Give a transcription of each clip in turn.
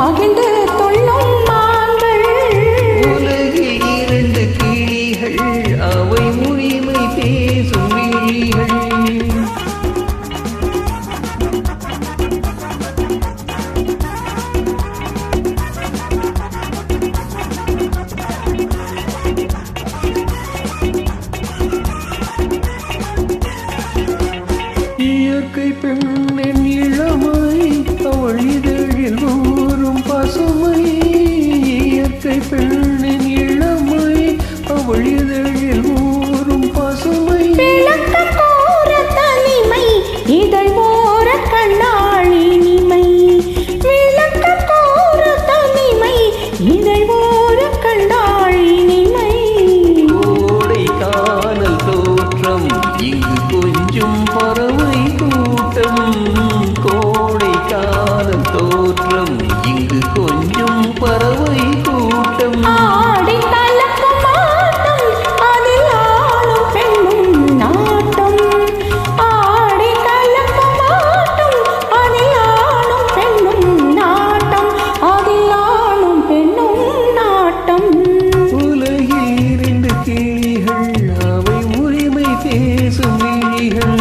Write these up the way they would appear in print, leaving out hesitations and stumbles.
மகிழ்ந்து துள்ளும் மான்கள். உலகில் இரண்டு கிளிகள், அவை உரிமை பேசும் விழிகள். இயற்கை பெண்ணின் இளமை, அவள் இதழில் ஊறும் பசுமை. இயற்கை பெண்ணின் இளமை, அவள் இதழில் ஊறும் பசுமை. விளக்கம் கூற தனிமை, இதழ் ஓர கண்ணாழி நிமை. விளக்கம் கூற தனிமை, இதழ் ஓர கண்ணாழி நிமை. கோடை காணல் தோற்றம், இங்கு கொஞ்சம் பறவை கூட்டம். கோடை காணல் தோற்றம், இங்கு கொஞ்சம் பறவை கூட்டம். ஆடி கலக்கும் ஆட்டம், அதில் ஆளும் பெண்ணும் நாட்டம். ஆடி கலக்கும் ஆட்டம், அதில் ஆளும் பெண்ணும் நாட்டம். அதில் ஆளும் பெண்ணும் நாட்டம். உலகில் இரண்டு கிளிகள், அவை உரிமை பேசும் விழிகள்.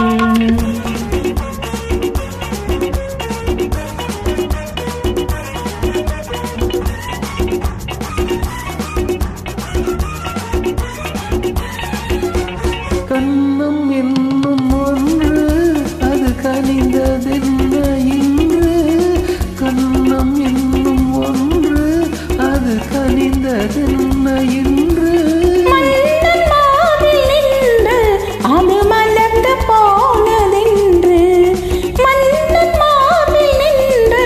கண்ணம் என்னும் ஒன்று, அது கனிந்ததென்ன இன்று. கண்ணம் என்னும் ஒன்று, அது கனிந்ததென்ன இன்று. மன்னன் மார்பில் நின்று, அது மலர்ந்து போனதென்று. மன்னன் மார்பில் நின்று,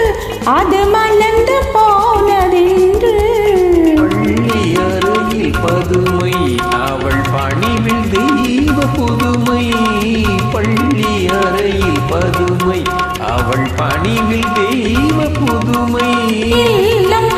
அது மலர்ந்து போனதென்று. பள்ளி அறையில் பதுமை, அவள் பணிவில் தெய்வ புதுமை. பள்ளி அறையில் பதுமை, அவள் பணிவில் தெய்வ புதுமை. இல்லம்